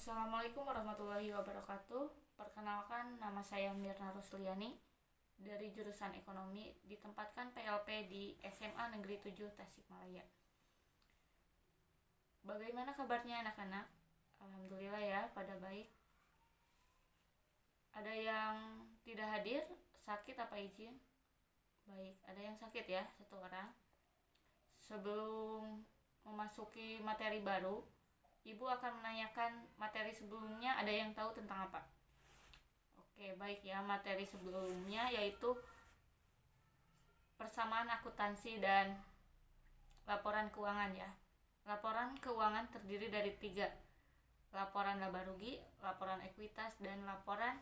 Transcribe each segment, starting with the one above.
Assalamualaikum warahmatullahi wabarakatuh. Perkenalkan, nama saya Mirna Rusliani dari jurusan Ekonomi, ditempatkan PLP di SMA Negeri 7 Tasikmalaya. Bagaimana kabarnya anak-anak? Alhamdulillah ya, pada baik. Ada yang tidak hadir, sakit apa izin? Baik, ada yang sakit ya, satu orang. Sebelum memasuki materi baru, Ibu akan menanyakan materi sebelumnya, ada yang tahu tentang apa? Oke, baik ya, materi sebelumnya yaitu persamaan akuntansi dan laporan keuangan ya. Laporan keuangan terdiri dari 3, laporan laba rugi, laporan ekuitas, dan laporan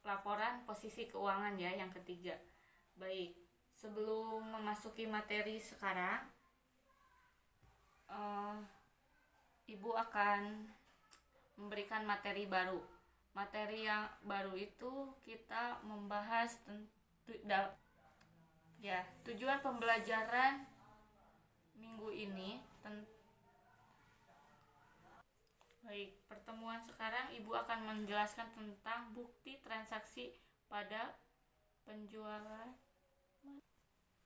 laporan posisi keuangan ya, yang ketiga. Baik, sebelum memasuki materi sekarang, Ibu akan memberikan materi baru. Materi yang baru itu kita membahas tujuan pembelajaran minggu ini. Baik, pertemuan sekarang Ibu akan menjelaskan tentang bukti transaksi pada penjualan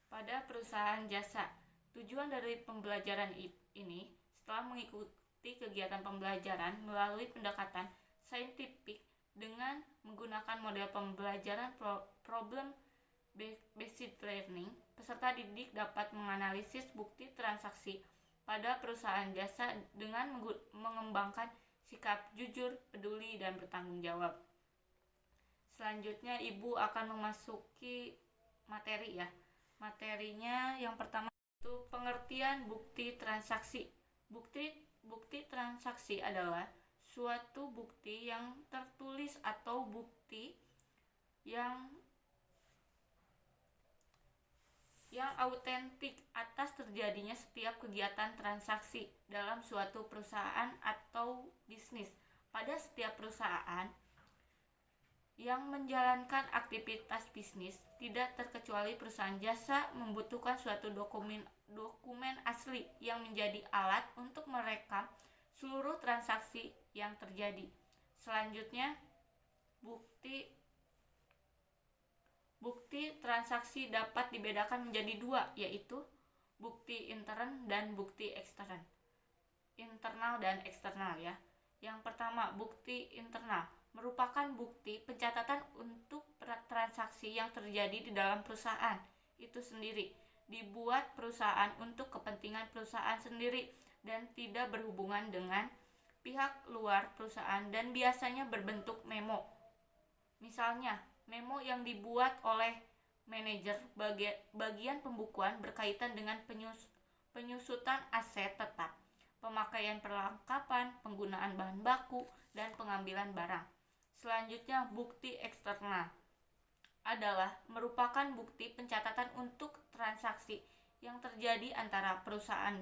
pada perusahaan jasa. Tujuan dari pembelajaran ini, setelah mengikuti kegiatan pembelajaran melalui pendekatan saintifik dengan menggunakan model pembelajaran problem based learning, peserta didik dapat menganalisis bukti transaksi pada perusahaan jasa dengan mengembangkan sikap jujur, peduli, dan bertanggung jawab. Selanjutnya Ibu akan memasuki materi ya. Materinya yang pertama itu pengertian bukti transaksi. Bukti transaksi adalah suatu bukti yang tertulis atau bukti yang autentik atas terjadinya setiap kegiatan transaksi dalam suatu perusahaan atau bisnis. Pada setiap perusahaan yang menjalankan aktivitas bisnis, tidak terkecuali perusahaan jasa, membutuhkan suatu dokumen asli yang menjadi alat untuk merekam seluruh transaksi yang terjadi. Selanjutnya, Bukti transaksi dapat dibedakan menjadi 2, yaitu bukti intern dan bukti ekstern. Internal dan eksternal ya. Yang pertama, bukti internal merupakan bukti pencatatan untuk transaksi yang terjadi di dalam perusahaan itu sendiri. Dibuat perusahaan untuk kepentingan perusahaan sendiri dan tidak berhubungan dengan pihak luar perusahaan dan biasanya berbentuk memo. Misalnya, memo yang dibuat oleh manajer bagian pembukuan berkaitan dengan penyusutan aset tetap, pemakaian perlengkapan, penggunaan bahan baku, dan pengambilan barang. Selanjutnya, bukti eksternal adalah merupakan bukti pencatatan untuk transaksi yang terjadi antara perusahaan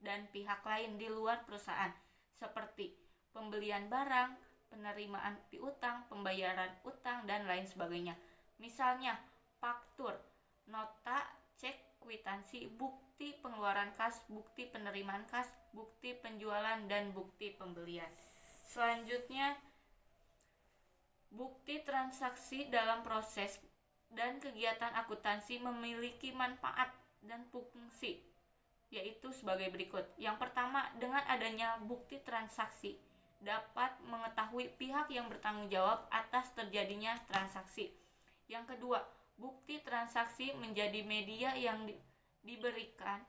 dan pihak lain di luar perusahaan, seperti pembelian barang, penerimaan piutang, pembayaran utang, dan lain sebagainya. Misalnya, faktur, nota, cek, kwitansi, bukti pengeluaran kas, bukti penerimaan kas, bukti penjualan, dan bukti pembelian. Selanjutnya, bukti transaksi dalam proses dan kegiatan akuntansi memiliki manfaat dan fungsi, yaitu sebagai berikut. Yang pertama, dengan adanya bukti transaksi dapat mengetahui pihak yang bertanggung jawab atas terjadinya transaksi. Yang kedua, bukti transaksi menjadi media yang diberikan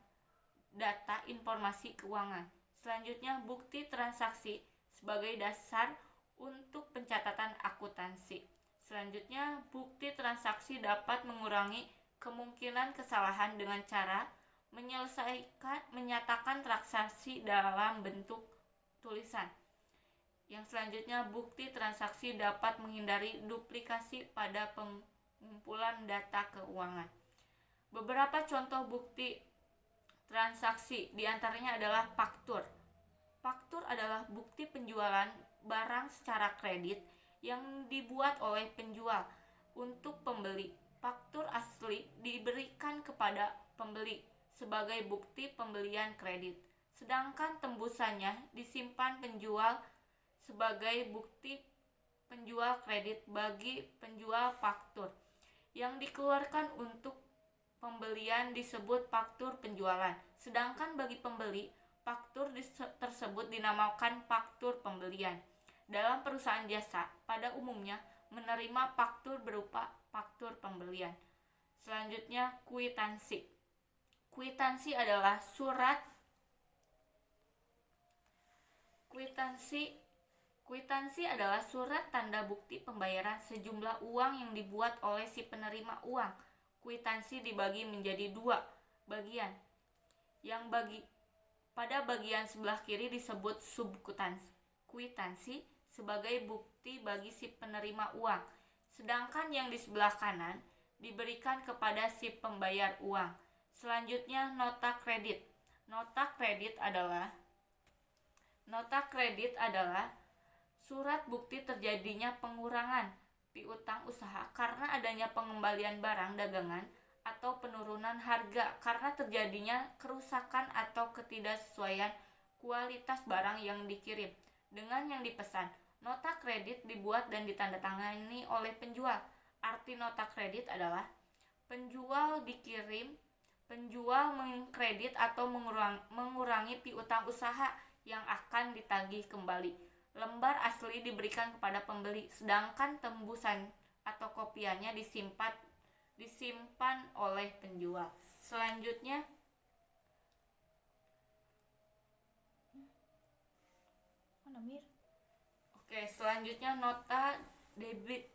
data informasi keuangan. Selanjutnya, bukti transaksi sebagai dasar untuk pencatatan akuntansi. Selanjutnya, bukti transaksi dapat mengurangi kemungkinan kesalahan dengan cara menyatakan transaksi dalam bentuk tulisan. Yang selanjutnya, bukti transaksi dapat menghindari duplikasi pada pengumpulan data keuangan. Beberapa contoh bukti transaksi diantaranya adalah faktur. Faktur adalah bukti penjualan barang secara kredit yang dibuat oleh penjual untuk pembeli. Faktur asli diberikan kepada pembeli sebagai bukti pembelian kredit, sedangkan tembusannya disimpan penjual sebagai bukti penjual kredit bagi penjual faktur. Yang dikeluarkan untuk pembelian disebut faktur penjualan, sedangkan bagi pembeli, faktur tersebut dinamakan faktur pembelian. Dalam perusahaan jasa, pada umumnya menerima faktur berupa faktur pembelian. Selanjutnya, kwitansi. Kwitansi adalah surat tanda bukti pembayaran sejumlah uang yang dibuat oleh si penerima uang. Kwitansi dibagi menjadi dua bagian. Pada bagian sebelah kiri disebut subkwitansi sebagai bukti bagi si penerima uang, sedangkan yang di sebelah kanan diberikan kepada si pembayar uang. Selanjutnya, nota kredit. Nota kredit adalah surat bukti terjadinya pengurangan piutang usaha karena adanya pengembalian barang dagangan atau penurunan harga karena terjadinya kerusakan atau ketidaksesuaian kualitas barang yang dikirim dengan yang dipesan. Nota kredit dibuat dan ditandatangani oleh penjual. Arti nota kredit adalah penjual mengkredit atau mengurangi piutang usaha yang akan ditagih kembali. Lembar asli diberikan kepada pembeli, sedangkan tembusan atau kopiannya disimpan oleh penjual. Selanjutnya, nota debit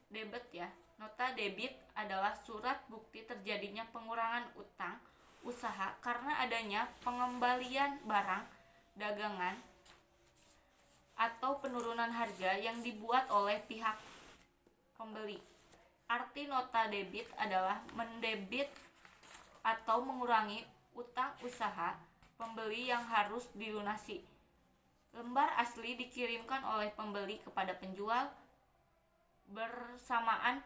ya. Nota debit adalah surat bukti terjadinya pengurangan utang usaha karena adanya pengembalian barang dagangan atau penurunan harga yang dibuat oleh pihak pembeli. Arti nota debit adalah mendebit atau mengurangi utang usaha pembeli yang harus dilunasi. Lembar asli dikirimkan oleh pembeli kepada penjual bersamaan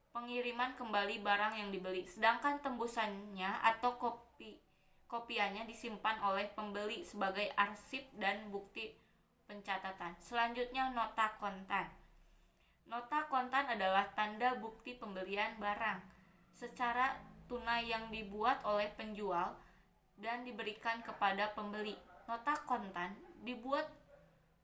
pengiriman kembali barang yang dibeli, sedangkan tembusannya atau kopiannya disimpan oleh pembeli sebagai arsip dan bukti pencatatan. Selanjutnya, nota kontan. Nota kontan adalah tanda bukti pembelian barang secara tunai yang dibuat oleh penjual dan diberikan kepada pembeli. Nota kontan dibuat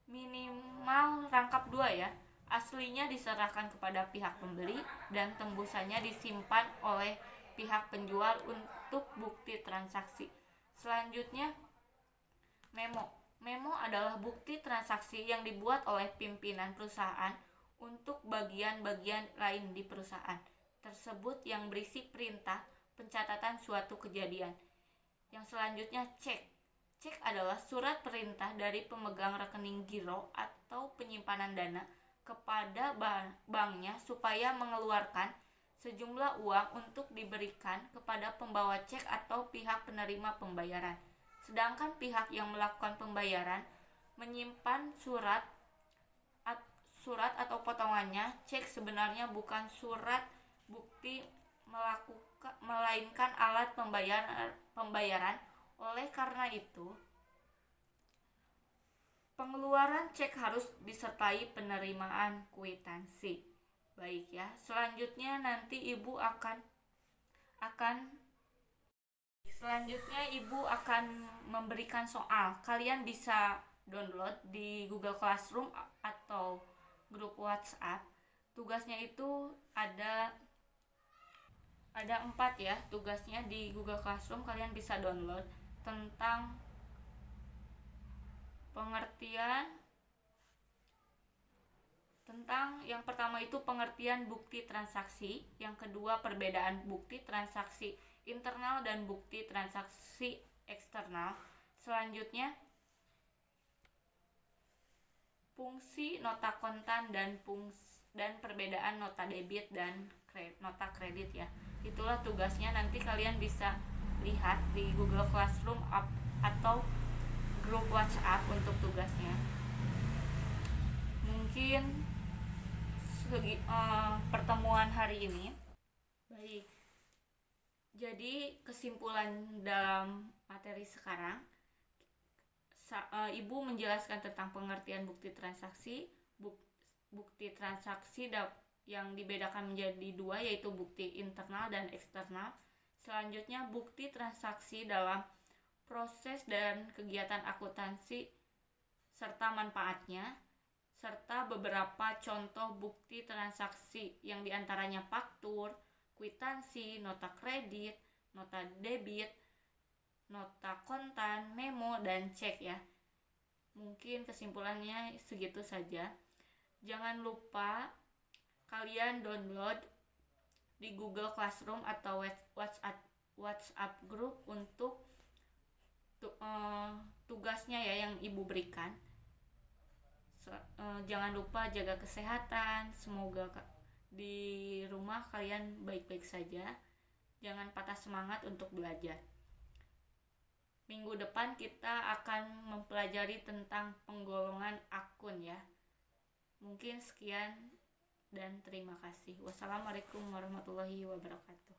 minimal rangkap 2 ya. Aslinya diserahkan kepada pihak pembeli dan tembusannya disimpan oleh pihak penjual untuk bukti transaksi. Selanjutnya, memo. Memo adalah bukti transaksi yang dibuat oleh pimpinan perusahaan untuk bagian-bagian lain di perusahaan tersebut yang berisi perintah pencatatan suatu kejadian. Yang selanjutnya, cek. Cek adalah surat perintah dari pemegang rekening giro atau penyimpanan dana kepada banknya supaya mengeluarkan sejumlah uang untuk diberikan kepada pembawa cek atau pihak penerima pembayaran. Sedangkan pihak yang melakukan pembayaran menyimpan surat atau potongannya. Cek sebenarnya bukan surat bukti melainkan alat pembayaran. Oleh karena itu, pengeluaran cek harus disertai penerimaan kwitansi. Baik ya, selanjutnya nanti Ibu akan memberikan soal. Kalian bisa download di Google Classroom atau grup WhatsApp. Tugasnya itu ada 4 ya. Tugasnya di Google Classroom kalian bisa download tentang yang pertama itu pengertian bukti transaksi, yang kedua perbedaan bukti transaksi internal dan bukti transaksi eksternal. Selanjutnya, fungsi nota kontan dan perbedaan nota debit dan nota kredit ya. Itulah tugasnya, nanti kalian bisa lihat di Google Classroom atau grup WhatsApp untuk tugasnya. Mungkin pertemuan hari ini. Jadi kesimpulan dalam materi sekarang, Ibu menjelaskan tentang pengertian bukti transaksi. Bukti transaksi yang dibedakan menjadi dua, yaitu bukti internal dan eksternal. Selanjutnya, bukti transaksi dalam proses dan kegiatan akuntansi serta manfaatnya, serta beberapa contoh bukti transaksi yang diantaranya faktur, kwitansi, nota kredit, nota debit, nota kontan, memo, dan cek ya. Mungkin kesimpulannya segitu saja. Jangan lupa kalian download di Google Classroom atau WhatsApp group untuk tugasnya ya yang Ibu berikan. Jangan lupa jaga kesehatan. Semoga di rumah kalian baik-baik saja. Jangan patah semangat untuk belajar. Minggu depan kita akan mempelajari tentang penggolongan akun ya. Mungkin sekian dan terima kasih. Wassalamualaikum warahmatullahi wabarakatuh.